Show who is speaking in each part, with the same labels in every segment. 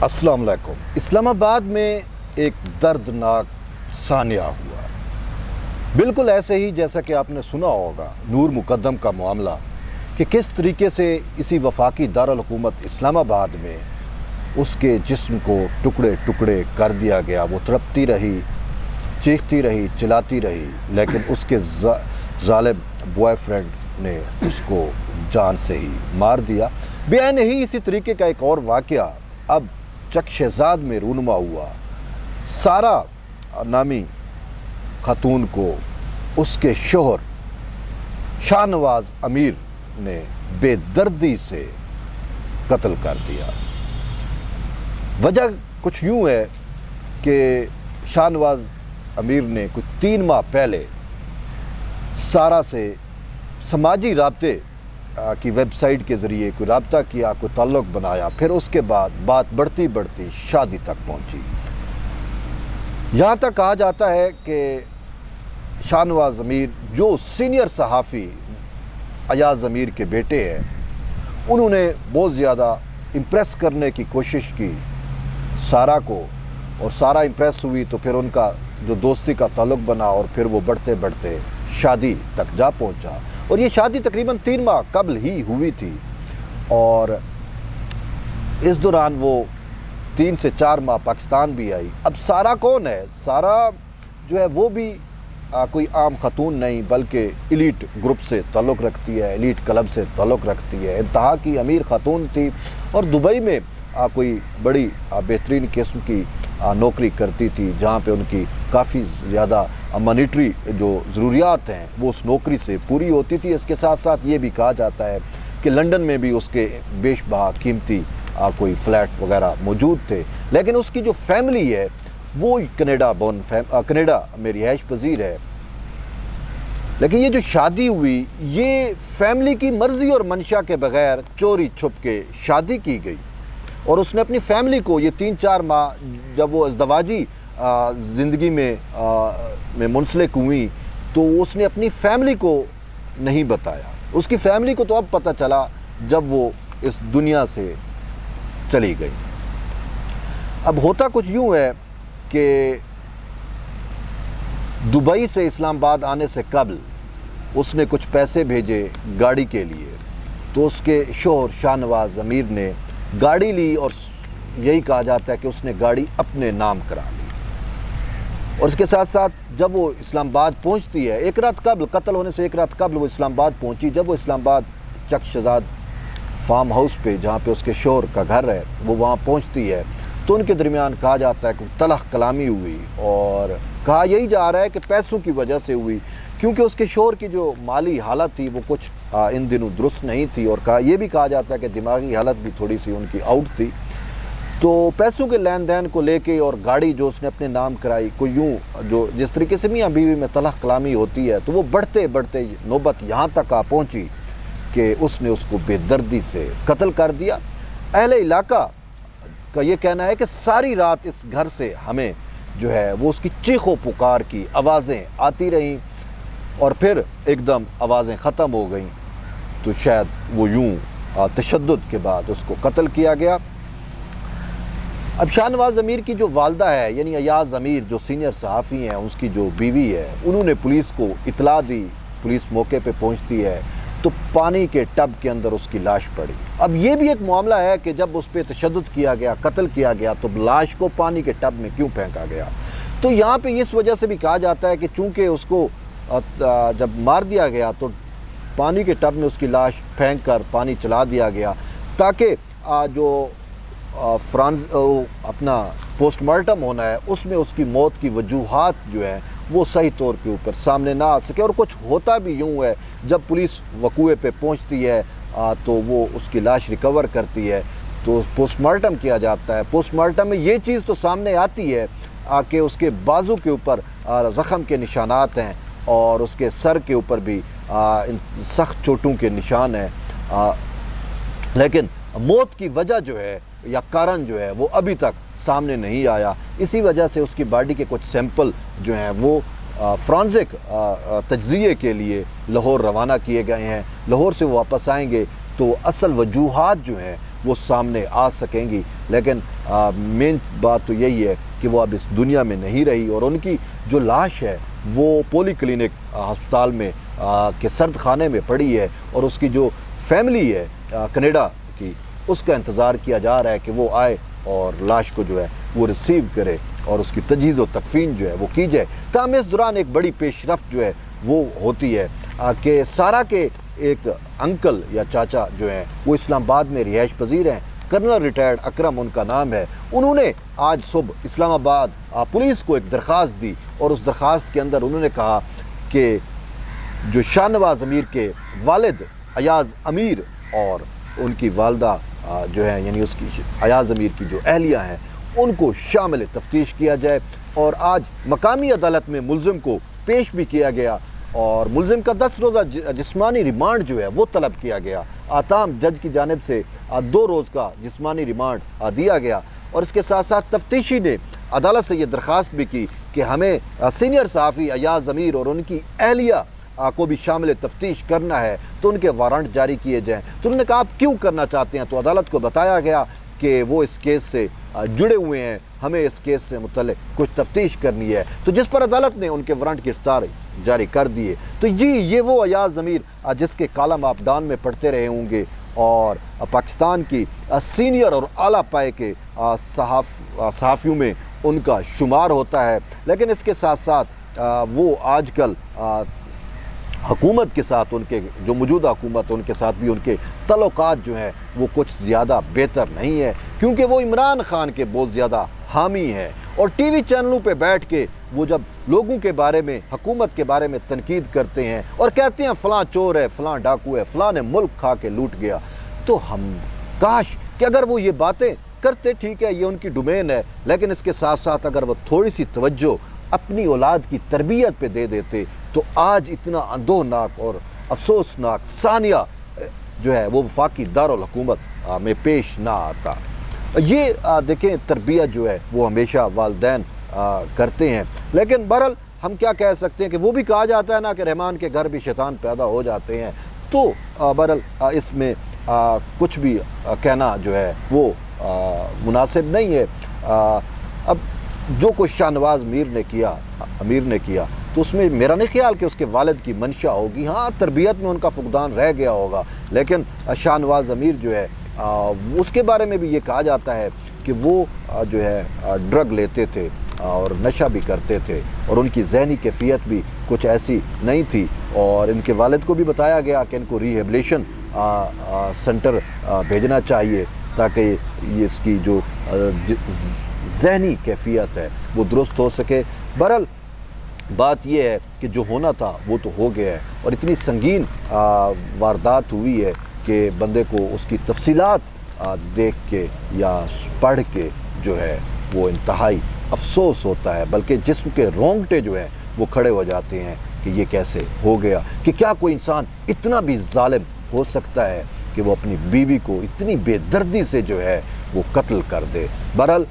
Speaker 1: अस्सलाम वालेकुम। इस्लामाबाद में एक दर्दनाक सानिया हुआ, बिल्कुल ऐसे ही जैसा कि आपने सुना होगा नूर मुकद्दम का मामला, कि किस तरीके से इसी वफाकी दारुल हुकूमत इस्लामाबाद में उसके जिस्म को टुकड़े टुकड़े कर दिया गया। वो तड़पती रही, चीखती रही, चिल्लाती रही, लेकिन उसके जालिम बॉयफ्रेंड ने उसको जान से ही मार दिया। बेआइन ही इसी तरीके का एक और वाक़या अब चक शहजाद में रूनुमा हुआ। सारा नामी खातून को उसके शोहर शाहनवाज अमीर ने बेदर्दी से कत्ल कर दिया। वजह कुछ यूँ है कि शाहनवाज अमीर ने कुछ 3 माह पहले सारा से समाजी राब्ते की वेबसाइट के ज़रिए कोई रब्ता किया, कोई ताल्लुक़ बनाया, फिर उसके बाद बात बढ़ती बढ़ती शादी तक पहुंची। यहाँ तक कहा जाता है कि शाहनवाज अमीर जो सीनियर सहाफ़ी अयाज़ अमीर के बेटे हैं, उन्होंने बहुत ज़्यादा इम्प्रेस करने की कोशिश की सारा को, और सारा इम्प्रेस हुई तो फिर उनका जो दोस्ती का ताल्लुक़ बना और फिर वो बढ़ते बढ़ते शादी तक जा पहुँचा। और ये शादी तकरीबन 3 माह कबल ही हुई थी, और इस दौरान वो 3 से 4 माह पाकिस्तान भी आई। अब सारा कौन है? सारा जो है वो भी कोई आम खातून नहीं, बल्कि एलीट ग्रुप से ताल्लुक़ रखती है, एलीट क्लब से ताल्लुक़ रखती है। इंतहा की अमीर खातून थी और दुबई में कोई बड़ी बेहतरीन किस्म की नौकरी करती थी, जहाँ पे उनकी काफ़ी ज़्यादा मॉनिटरी जो ज़रूरियात हैं वो उस नौकरी से पूरी होती थी। इसके साथ साथ ये भी कहा जाता है कि लंदन में भी उसके बेशबहा कीमती कोई फ्लैट वगैरह मौजूद थे। लेकिन उसकी जो फैमिली है वो कनाडा में रिहाइश पजीर है। लेकिन ये जो शादी हुई, ये फैमिली की मर्ज़ी और मंशा के बग़ैर चोरी छुप के शादी की गई, और उसने अपनी फैमिली को ये 3-4 माह जब वो इज़्दवाजी ज़िंदगी में मुंसलिक हुई तो उसने अपनी फैमिली को नहीं बताया। उसकी फैमिली को तो अब पता चला जब वो इस दुनिया से चली गई। अब होता कुछ यूँ है कि दुबई से इस्लामाबाद आने से कबल उसने कुछ पैसे भेजे गाड़ी के लिए, तो उसके शोहर शाहनवाज अमीर ने गाड़ी ली, और यही कहा जाता है कि उसने गाड़ी अपने नाम करा ली। और इसके साथ साथ जब वो इस्लामाबाद पहुंचती है, 1 रात कबल, कत्ल होने से 1 रात कबल वो इस्लामाबाद पहुंची। जब वो इस्लामाबाद चक शहजाद फार्म हाउस पे, जहाँ पे उसके शोहर का घर है, वो वहाँ पहुंचती है, तो उनके दरमियान कहा जाता है कि तलख कलामी हुई, और कहा यही जा रहा है कि पैसों की वजह से हुई, क्योंकि उसके शोहर की जो माली हालत थी वो कुछ इन दिनों दुरुस्त नहीं थी, और यह भी कहा जाता है कि दिमागी हालत भी थोड़ी सी उनकी आउट थी। तो पैसों के लेन देन को लेके और गाड़ी जो उसने अपने नाम कराई, कोई यूँ जो जिस तरीके से मियाँ बीवी में तलख कलामी होती है, तो वो बढ़ते बढ़ते नौबत यहाँ तक आ पहुँची कि उसने उसको बेदर्दी से कत्ल कर दिया। अहले इलाका का ये कहना है कि सारी रात इस घर से हमें जो है वो उसकी चीखों पुकार की आवाज़ें आती रहीं, और फिर एकदम आवाज़ें ख़त्म हो गईं, तो शायद वो यूँ तशद्दुद के बाद उसको कत्ल किया गया। अब शाहनवाज अमीर की जो वालदा है, यानी अयाज़ अमीर जो सीनियर सहाफ़ी हैं, उसकी जो बीवी है, उन्होंने पुलिस को इतला दी। पुलिस मौके पे पहुंचती है तो पानी के टब के अंदर उसकी लाश पड़ी। अब ये भी एक मामला है कि जब उस पर तशद्दुद किया गया, कत्ल किया गया, तो लाश को पानी के टब में क्यों फेंका गया? तो यहाँ पे इस वजह से भी कहा जाता है कि चूँकि उसको जब मार दिया गया तो पानी के टब में उसकी लाश फेंक कर पानी चला दिया गया, ताकि जो अपना पोस्टमार्टम होना है उसमें उसकी मौत की वजूहात जो है वो सही तौर के ऊपर सामने ना आ सके। और कुछ होता भी यूँ है, जब पुलिस वकूए पे पहुंचती है तो वो उसकी लाश रिकवर करती है, तो पोस्टमार्टम किया जाता है। पोस्टमार्टम में ये चीज़ तो सामने आती है कि उसके बाजू के ऊपर ज़ख़म के निशानात हैं, और उसके सर के ऊपर भी इन सख्त चोटों के निशान हैं, लेकिन मौत की वजह जो है या कारण जो है वो अभी तक सामने नहीं आया। इसी वजह से उसकी बॉडी के कुछ सैंपल जो हैं वो फ़ॉरेंसिक तज्ज़िये के लिए लाहौर रवाना किए गए हैं। लाहौर से वो वापस आएंगे तो असल वजूहात जो हैं वो सामने आ सकेंगी। लेकिन मेन बात तो यही है कि वो अब इस दुनिया में नहीं रही और उनकी जो लाश है वो पोली क्लिनिक अस्पताल में के सर्द खाने में पड़ी है और उसकी जो फैमिली है कनाडा की, उसका इंतज़ार किया जा रहा है कि वो आए और लाश को जो है वो रिसीव करे और उसकी तजहीज़ व तकफीन जो है वो की जाए। ताहम इस दौरान एक बड़ी पेशरफ्त जो है वो होती है कि सारा के एक अंकल या चाचा जो हैं वो इस्लामाबाद में रिहाइश पजीर हैं। कर्नल रिटायर्ड अकरम उनका नाम है। उन्होंने आज सुबह इस्लामाबाद पुलिस को एक दरख्वास्त दी और उस दरख्वास्त के अंदर उन्होंने कहा कि जो शाहनवाज़ अमीर के वालिद अयाज़ अमीर और उनकी वालदा जो है यानी उसकी अयाज़ अमीर की जो अहलिया हैं उनको शामिल तफ्तीश किया जाए। और आज मकामी अदालत में मुलजिम को पेश भी किया गया और मुलजिम का 10 रोज़ा जिस्मानी रिमांड जो है वो तलब किया गया। ताहम जज की जानिब से 2 रोज़ का जिस्मानी रिमांड दिया गया। और इसके साथ साथ तफ्तीशी ने अदालत से ये दरख्वास्त भी की कि हमें सीनियर सहाफ़ी अयाज़ अमीर और उनकी अहलिया को भी शामिल तफ्तीश करना है तो उनके वारंट जारी किए जाएँ। तो उन्होंने कहा आप क्यों करना चाहते हैं, तो अदालत को बताया गया कि वो इस केस से जुड़े हुए हैं, हमें इस केस से मुतल्लिक़ कुछ तफ्तीश करनी है। तो जिस पर अदालत ने उनके वारंट गिरफ्तार जारी कर दिए। तो जी ये वो अयाज़ ज़मीर जिसके कालम आप डान में पढ़ते रहे होंगे और पाकिस्तान की सीनियर और आला पाए के सहाफ़ियों में उनका शुमार होता है। लेकिन इसके साथ साथ वो आजकल हुकूमत के साथ उनके जो मौजूदा हुकूमत उनके साथ भी उनके तल्लुकात जो हैं वो कुछ ज़्यादा बेहतर नहीं है, क्योंकि वो इमरान खान के बहुत ज़्यादा हामी हैं। और टीवी चैनलों पे बैठ के वो जब लोगों के बारे में हुकूमत के बारे में तनकीद करते हैं और कहते हैं फ़लाँ चोर है, फ़लाँ डाकू है, फ़लाँ ने मुल्क खा के लूट गया, तो हम काश कि अगर वो ये बातें करते, ठीक है ये उनकी डोमेन है, लेकिन इसके साथ साथ अगर वो थोड़ी सी तवज्जो अपनी औलाद की तरबियत पे दे देते तो आज इतना अंदोनाक और अफसोसनाक सानिया जो है वो वफाकी दारुल हुकूमत में पेश ना आता। ये देखें तरबियत जो है वो हमेशा वालिदैन करते हैं। लेकिन बहरहाल हम क्या कह सकते हैं कि वो भी कहा जाता है ना कि रहमान के घर भी शैतान पैदा हो जाते हैं। तो बहरहाल इसमें कुछ भी कहना जो है वो मुनासिब नहीं है। अब जो कुछ शाहनवाज़ अमीर ने किया तो उसमें मेरा नहीं ख्याल कि उसके वालिद की मंशा होगी। हाँ, तरबियत में उनका फुकदान रह गया होगा, लेकिन शाहनवाज़ अमीर जो है उसके बारे में भी ये कहा जाता है कि वो जो है ड्रग लेते थे और नशा भी करते थे और उनकी ज़हनी कैफियत भी कुछ ऐसी नहीं थी। और इनके वालिद को भी बताया गया कि इनको रिहेबिलिटेशन सेंटर भेजना चाहिए ताकि ये इसकी जो ज़हनी कैफियत है वो दुरुस्त हो सके। बहरहाल बात यह है कि जो होना था वो तो हो गया है और इतनी संगीन वारदात हुई है कि बंदे को उसकी तफसीलात देख के या पढ़ के जो है वो इंतहाई अफसोस होता है, बल्कि जिस्म के रोंगटे जो हैं वो खड़े हो जाते हैं कि ये कैसे हो गया, कि क्या कोई इंसान इतना भी जालिम हो सकता है कि वो अपनी बीवी को इतनी बेदर्दी से जो है वो कत्ल कर दे। बहरहाल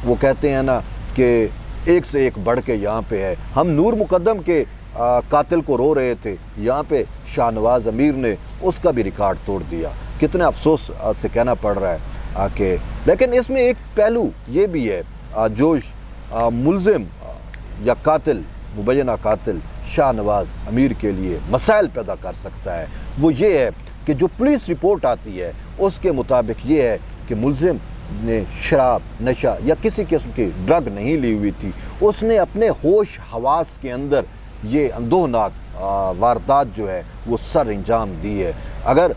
Speaker 1: वो कहते हैं ना कि एक से एक बढ़ के यहाँ पे है। हम नूर मुकद्दम के कातिल को रो रहे थे, यहाँ पे शाहनवाज़ अमीर ने उसका भी रिकॉर्ड तोड़ दिया। कितना अफसोस से कहना पड़ रहा है कि लेकिन इसमें एक पहलू ये भी है जो मुलजिम या कातिल मुबैना कातिल शाहनवाज़ अमीर के लिए मसाइल पैदा कर सकता है, वो ये है कि जो पुलिस रिपोर्ट आती है उसके मुताबिक ये है कि मुलजिम ने शराब, नशा या किसी किस्म की ड्रग नहीं ली हुई थी। उसने अपने होश हवास के अंदर ये अंदोनाक वारदात जो है वो सर अंजाम दी है। अगर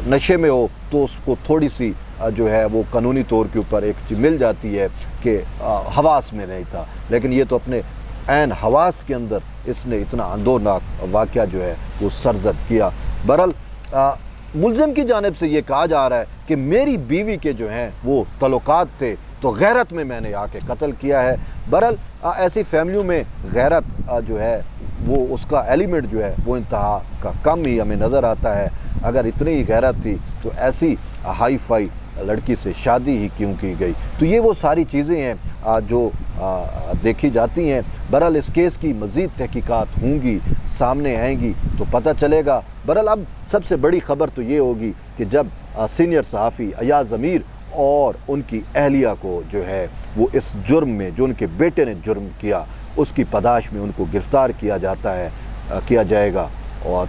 Speaker 1: नशे में हो तो उसको थोड़ी सी जो है वो कानूनी तौर के ऊपर एक चीज़ मिल जाती है कि हवास में नहीं था, लेकिन ये तो अपने ऐन हवास के अंदर इसने इतना अंदोनाक वाक़या जो है वो सरजद किया। बहरहाल मुलजिम की जानिब से ये कहा जा रहा है कि मेरी बीवी के जो हैं वो तल्लुकात थे तो गैरत में मैंने आके कत्ल किया है। बहरहाल ऐसी फैमिलियों में गैरत जो है वो उसका एलिमेंट जो है वो इंतहा का कम ही हमें नज़र आता है। अगर इतनी ही गैरत थी तो ऐसी हाई फाई लड़की से शादी ही क्यों की गई। तो ये वो सारी चीज़ें हैं जो देखी जाती हैं। बहरहाल इस केस की मज़ीद तहकीकात होंगी, सामने आएंगी तो पता चलेगा। बहरहाल अब सबसे बड़ी ख़बर तो ये होगी कि जब सीनियर सहाफ़ी अयाज़ अमीर और उनकी अहलिया को जो है वो इस जुर्म में, जो उनके बेटे ने जुर्म किया, उसकी पदाश में उनको गिरफ़्तार किया जाएगा। और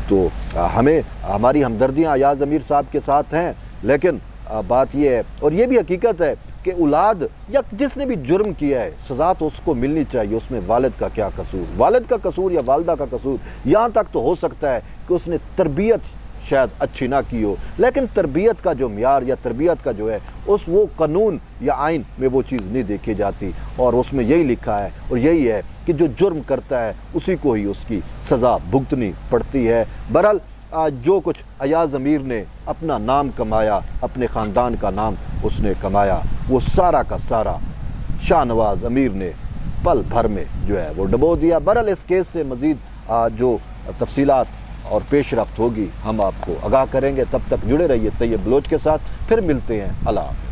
Speaker 1: तो हमें हमारी हमदर्दियाँ अयाज़ अमीर साहब के साथ हैं, लेकिन बात यह है और ये भी हकीकत है कि औलाद या जिसने भी जुर्म किया है सज़ा तो उसको मिलनी चाहिए। उसमें वालिद का क्या कसूर, वालिद का कसूर या वालदा का कसूर। यहाँ तक तो हो सकता है कि उसने तरबियत शायद अच्छी ना की हो, लेकिन तरबियत का जो मियार या तरबियत का जो है वो कानून या आइन में वो चीज़ नहीं देखी जाती। और उसमें यही लिखा है और यही है कि जो जुर्म करता है उसी को ही उसकी सज़ा भुगतनी पड़ती है। बहरहाल जो कुछ अयाज़ अमीर ने अपना नाम कमाया, अपने ख़ानदान का नाम उसने कमाया, वो सारा का सारा शाहनवाज़ अमीर ने पल भर में जो है वो डबो दिया। बहरहाल इस केस से मज़ीद जो तफसीलात और पेश रफ्त होगी हम आपको आगाह करेंगे। तब तक जुड़े रहिए तैयब बलोच के साथ। फिर मिलते हैं। अल्लाह हाफ़िज़।